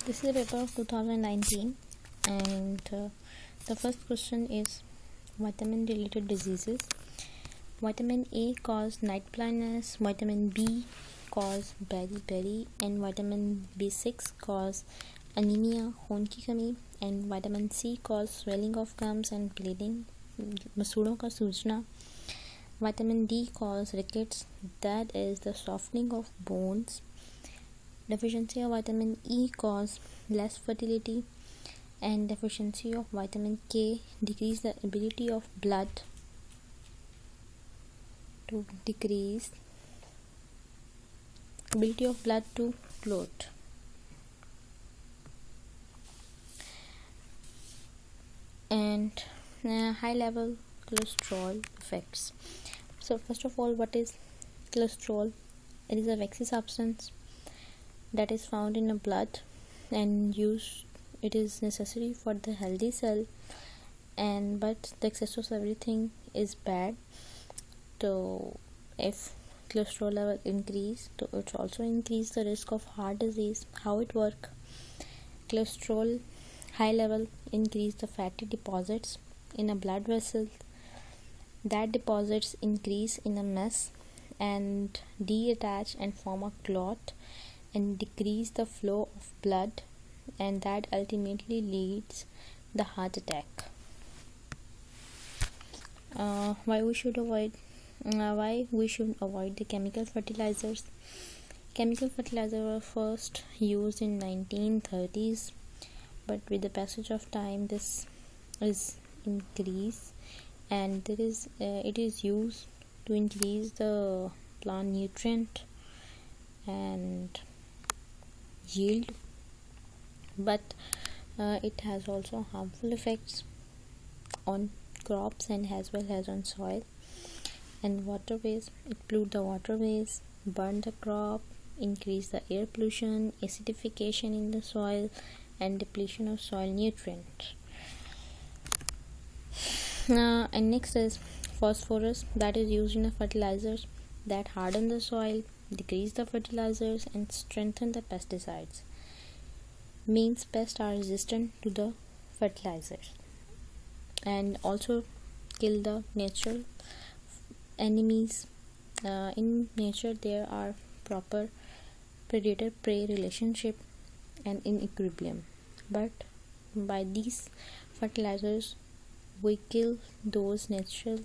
This is a paper of 2019 and the first question is vitamin related diseases. Vitamin A cause night blindness, vitamin B cause beriberi, and vitamin B6 cause anemia खून की कमी, and vitamin C cause swelling of gums and bleeding मसूड़ों का सूजना. Vitamin D cause rickets, that is the softening of bones. Deficiency of vitamin E cause less fertility, and deficiency of vitamin K decrease the ability of blood to clot. And high level cholesterol effects. So first of all, what is cholesterol? It is a waxy substance that is found in the blood and it is necessary for the healthy cell, but the excess of everything is bad. So if cholesterol level increase, so it also increase the risk of heart disease. How it work? Cholesterol high level increase the fatty deposits in a blood vessel. That deposits increase in a mass and detach and form a clot and decrease the flow of blood, and that ultimately leads the heart attack. Why we should avoid the chemical fertilizers. Chemical fertilizers were first used in 1930s, but with the passage of time this is increased, and it is used to increase the plant nutrient and yield, but it has also harmful effects on crops and as well as on soil and waterways. It pollute the waterways, burn the crop, increase the air pollution, acidification in the soil, and depletion of soil nutrients. And next is phosphorus, that is used in the fertilizers that harden the soil, decrease the fertilizers, and strengthen the pesticides. Means pests are resistant to the fertilizers and also kill the natural enemies. In nature there are proper predator-prey relationship and in equilibrium, but by these fertilizers we kill those natural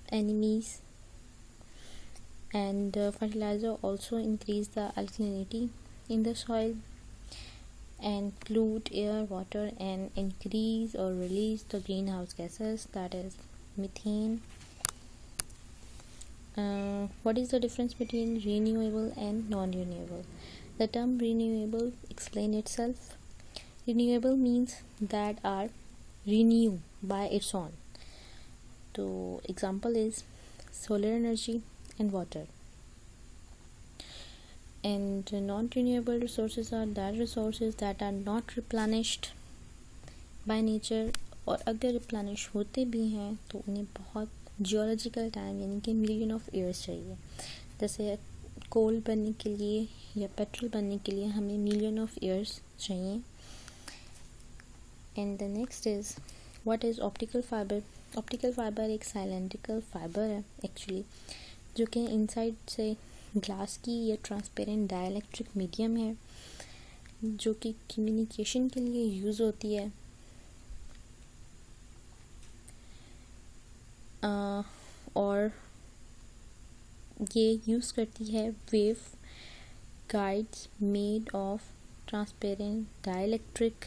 enemies. And fertilizer also increase the alkalinity in the soil and pollute air, water, and increase or release the greenhouse gases, that is methane. What is the difference between renewable and non-renewable? The term renewable explains itself. Renewable means that are renew by its own. So example is solar energy and water. And non-renewable resources are that resources that are not replenished by nature, और अगर replenish होते भी हैं तो उन्हें बहुत geological time यानी कि मिलियन ऑफ ईयर्स चाहिए. जैसे कोल बनने के लिए या पेट्रोल बनने के लिए हमें मिलियन ऑफ ईयर्स चाहिए. And the next is what is optical fibre. Optical fibre एक साइलेंड्रिकल फाइबर है एक्चुअली, जो कि इनसाइड से ग्लास की या ट्रांसपेरेंट डाइलेक्ट्रिक मीडियम है, जो कि कम्युनिकेशन के लिए यूज़ होती है. और ये यूज़ करती है wave guides made of transparent dielectric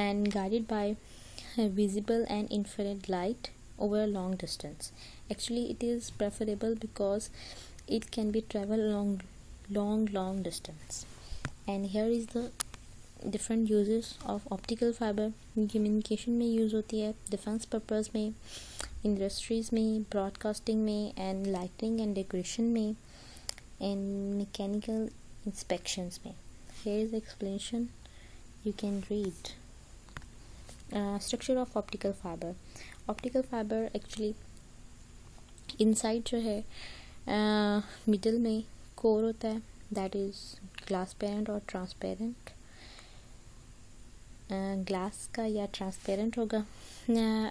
and guided by visible and infrared light over a long distance. Actually it is preferable because it can be traveled long distance. And here is the different uses of optical fiber. communication में use होती है, defence purpose में, industries में, broadcasting में, and lighting and decoration में, and mechanical inspections में. here is the explanation, you can read. Structure of optical fiber. Optical fiber actually inside जो है मिडल में कोर होता है, that is transparent or transparent. Glass का या ट्रांसपेरेंट होगा.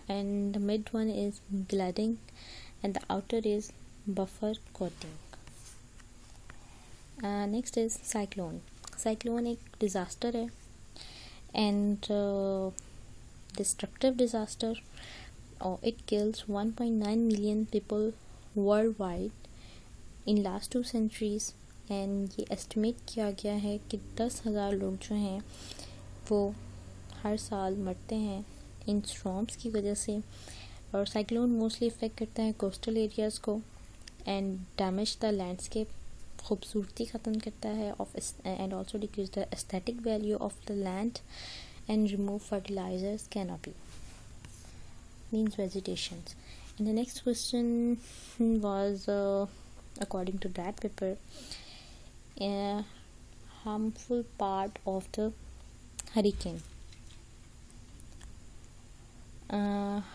And mid one is cladding and the outer is buffer coating. Next is cyclone. Cyclone एक disaster है एंड डिस्ट्रक्टिव डिज़ास्टर, और it kills 1.9 million people worldwide in last 2 centuries. And ये estimate किया गया है कि 10,000 लोग जो हैं वो हर साल मरते हैं इन स्टॉर्म्स की वजह से. और साइक्लोन मोस्टली इफ़ेक्ट करता है कोस्टल एरियाज़ को एंड डैमेज द लैंडस्केप, खूबसूरती ख़त्म करता है off and also decrease the aesthetic value of the land and remove fertilisers canopy means vegetations. And the next question was, according to that paper, a harmful part of the hurricane.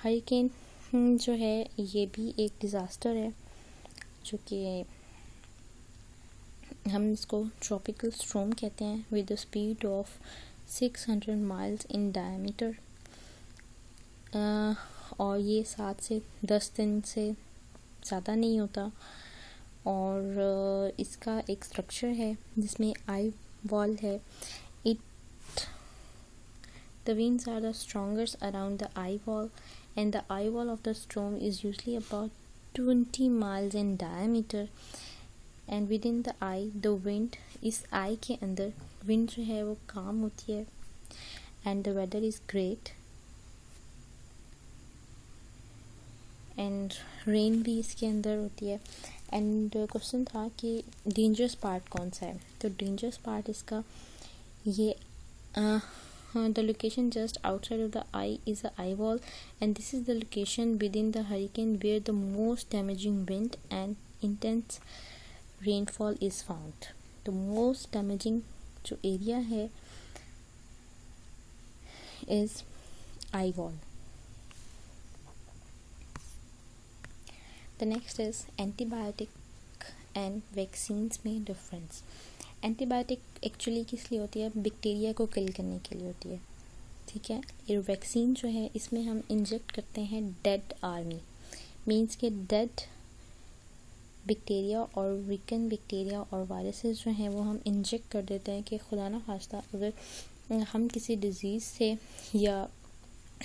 Hurricane जो है ये भी एक disaster है, जो कि हम इसको ट्रॉपिकल स्टॉर्म कहते हैं with the speed of 600 miles in diameter. और ये 7 से 10 दिन से ज़्यादा नहीं होता. और इसका एक स्ट्रक्चर है जिसमें आई वॉल है. The winds are the strongest around the eye wall, and the eye wall of the storm is usually about 20 miles in diameter. And within the eye, the wind इस eye के अंदर wind जो है वो calm होती है, and the weather is great. And rain भी इसके अंदर होती है. And क्वेश्चन था कि dangerous part कौन सा है. तो dangerous part इसका ये the location just outside of the eye is the eye wall, and this is the location within the hurricane where the most damaging wind and intense rainfall is found. The most damaging जो area है is eye wall. The next is antibiotic and vaccines में difference. Antibiotic actually किस लिए होती है, bacteria को किल करने के लिए होती है, ठीक है. ये वैक्सीन जो है इसमें हम इंजेक्ट करते हैं डेड आर्मी, मींस के डेड बैक्टीरिया और वीकन बैक्टीरिया और वायरसेस जो हैं वो हम इंजेक्ट कर देते हैं कि खुदा ना खास्ता अगर हम किसी डिज़ीज़ से या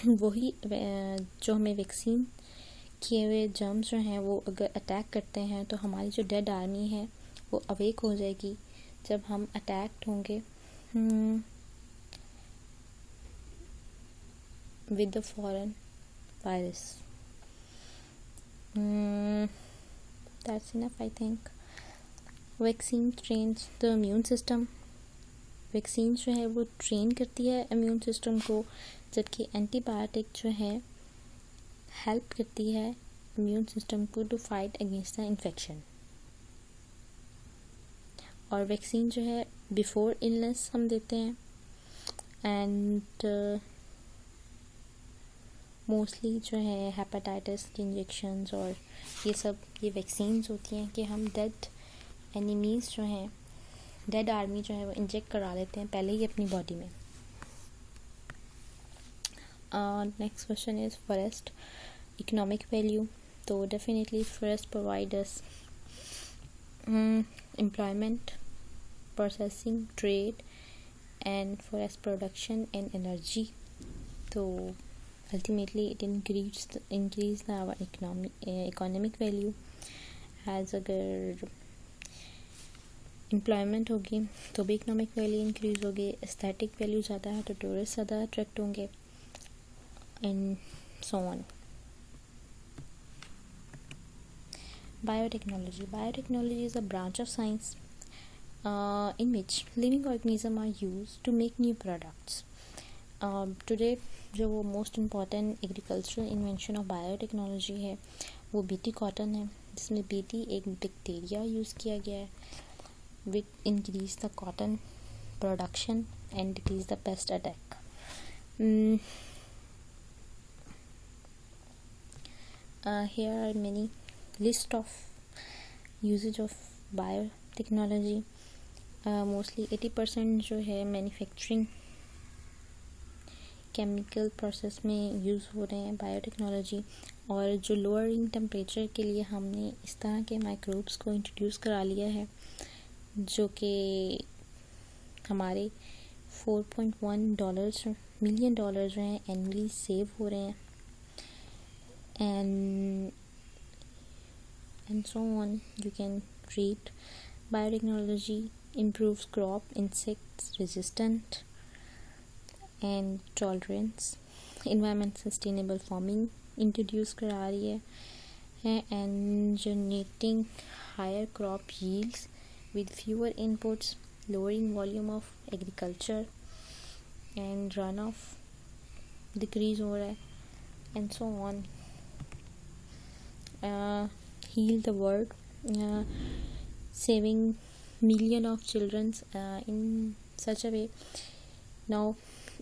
वही जो हमें वैक्सीन किए हुए जर्म्स जो हैं वो अगर अटैक करते हैं तो हमारी जो डेड आर्मी है वो अवेक हो जाएगी जब हम अटैक्ड होंगे with the foreign virus. That's enough, I think. Vaccine trains the immune system. Vaccine जो है वो ट्रेन करती है इम्यून सिस्टम को, जबकि एंटीबायोटिक जो है हेल्प करती है इम्यून सिस्टम को to fight against the infection. और वैक्सीन जो है बिफोर इलनेस हम देते हैं एंड मोस्टली जो है हेपेटाइटिस के इंजेक्शंस और ये सब ये वैक्सीन्स होती हैं कि हम डेड एनिमीज़ जो हैं डेड आर्मी जो है वो इंजेक्ट करा लेते हैं पहले ही अपनी बॉडी में. Next question is forest economic value. तो definitely forest provide us employment, processing, trade and forest production and energy. तो ultimately it increase our economic value. as अगर एम्प्लॉयमेंट होगी तो भी इकोनॉमिक वैल्यू इंक्रीज़ होगी, एस्थेटिक वैल्यू ज़्यादा है तो टूरिस्ट ज़्यादा अट्रैक्ट होंगे and so on. Biotechnology is a branch of science in which living organisms are used to make new products. Today जो वो most important agricultural invention of biotechnology है वो बीटी कॉटन है, जिसमें बीटी एक bacteria use किया गया है which increase the cotton production and decrease the paste attack. Here are many list of usage of biotechnology. Mostly 80% जो है मैन्युफैक्चरिंग केमिकल प्रोसेस में यूज़ हो रहे हैं, बायोटेक्नोलॉजी। और जो लोअरिंग टेम्परेचर के लिए हमने इस तरह के माइक्रोब्स को इंट्रोड्यूस करा लिया है जो कि हमारे $4.1 मिलियन जो हैं एनुअली सेव हो रहे हैं। and so on you can read biotechnology improves crop insect resistant and tolerance, environment sustainable farming introduce करा रही है and generating higher crop yields with fewer inputs, lowering volume of agriculture and runoff decrease हो रहा है and so on. Heal the world, saving million of children in such a way. Now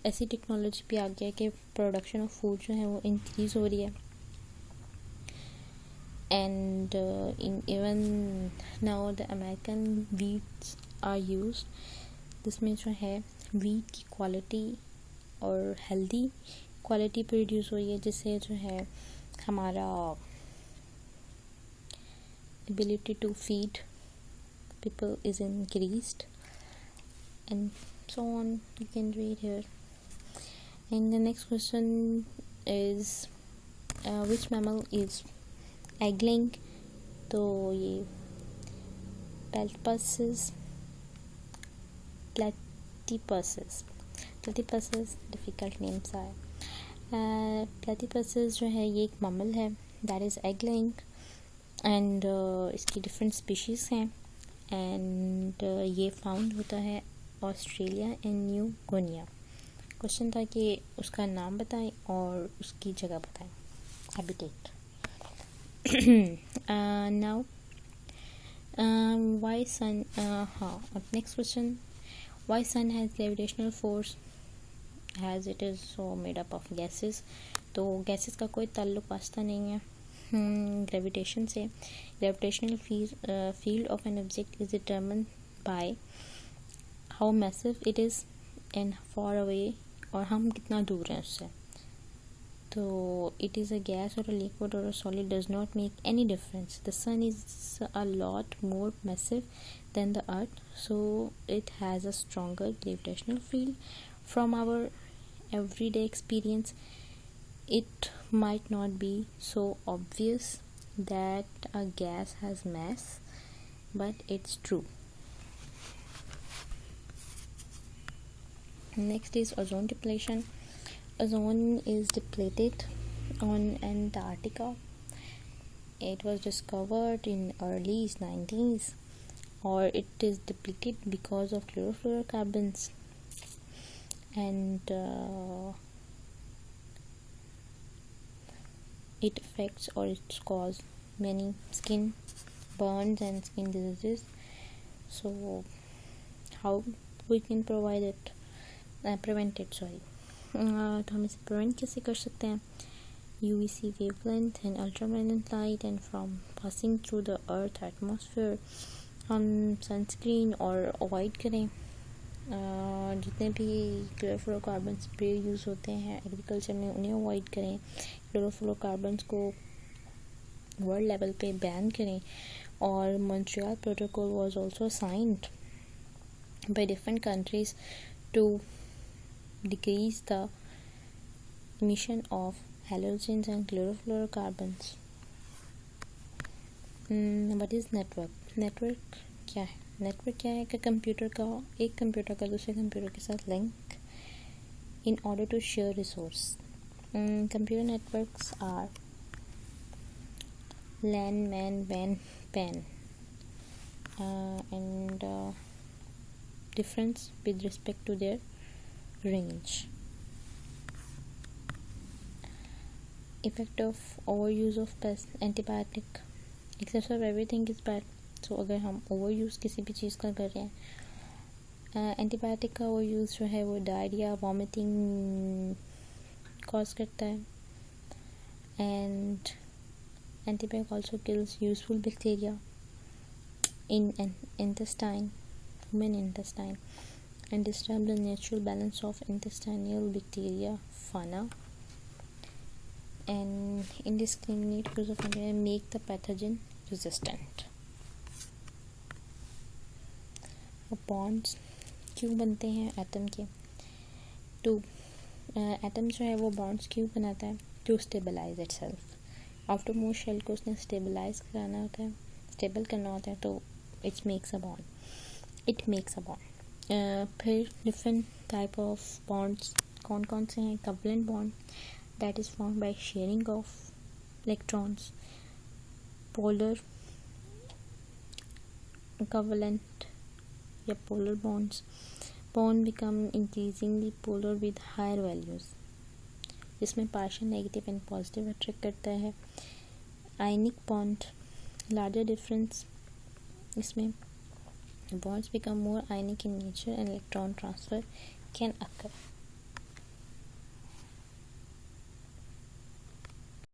ऐसी technology पे आ गया कि production of food जो है वो इंक्रीज़ हो रही है and even now the American wheats are used. जिसमें जो है wheat की क्वालिटी और हेल्दी क्वालिटी प्रोड्यूस हो रही है जिससे जो है हमारा ability to feed people is increased and so on. You can read here. And the next question is which mammal is egg-laying? तो ये platypuses difficult names are. platypuses जो है ये एक mammal है that is egg-laying and इसकी different species हैं and ये फाउंड होता है Australia and new Guinea. Question था कि उसका नाम बताएं और उसकी जगह बताएं, हैबिटेट। नाउ वाई सन, हाँ next question, why sun has gravitational force has it is so made up of gases. तो गैसेस का कोई ताल्लुक वास्ता नहीं है ग्रेविटेशन से। Gravitational field of an object is determined by how massive it is and far away, और हम कितना दूर हैं उससे। तो इट इज़ अ गैस और a liquid or a solid does not make any difference. The sun is a lot more massive than the earth, so it has a stronger gravitational field from our everyday experience. It might not be so obvious that a gas has mass, but it's true. Next is ozone depletion. Ozone is depleted on Antarctica. It was discovered in early 90s, or it is depleted because of chlorofluorocarbons. And it affects or it's caused many skin burns and skin diseases. So how we can prevent it, तो हम इसे prevent कैसे कर सकते हैं? UVC wavelength and ultraviolet light and from passing through the earth atmosphere, हम sunscreen और avoid करें जितने भी क्लोरोफ्लोरोकार्बन स्प्रे यूज़ होते हैं एग्रीकल्चर में उन्हें अवॉइड करें। क्लोरोफ्लोरोकार्बन्स को वर्ल्ड लेवल पे बैन करें। और Montreal protocol was also signed by different countries to decrease the emission of halogens and chlorofluorocarbons. What is network? Network क्या है? नेटवर्क क्या है कि एक कंप्यूटर का दूसरे कंप्यूटर के साथ link in order to share resource. Computer networks are LAN, MAN, WAN, PAN, and difference with respect to their range. Effect of overuse of antibiotic. Excess of everything is bad. So अगर हम over use किसी भी चीज़ का कर रहे हैं, antibiotic का over use जो है वो डायरिया वॉमिटिंग कॉज करता है। And antibiotic also kills useful bacteria in intestine human intestine and disturb the natural balance of intestinal bacteria fauna, and indiscriminate use of antibiotics make the pathogen resistant. Bonds क्यों बनते हैं atom के? तो atom जो है वो bonds क्यों बनाता है? To stabilise itself. Outermost shell को उसने स्टेबलाइज कराना होता है, स्टेबल करना होता है, तो इट मेक्स अ बॉन्ड। फिर डिफरेंट टाइप ऑफ बॉन्ड्स कौन कौन से हैं? Covalent bond that is form by sharing of electrons, polar covalent या polar bonds become increasingly polar with higher values, जिसमें partial negative and positive attract करता है। Ionic bond larger difference, इसमें bonds become more ionic in nature and electron transfer can occur.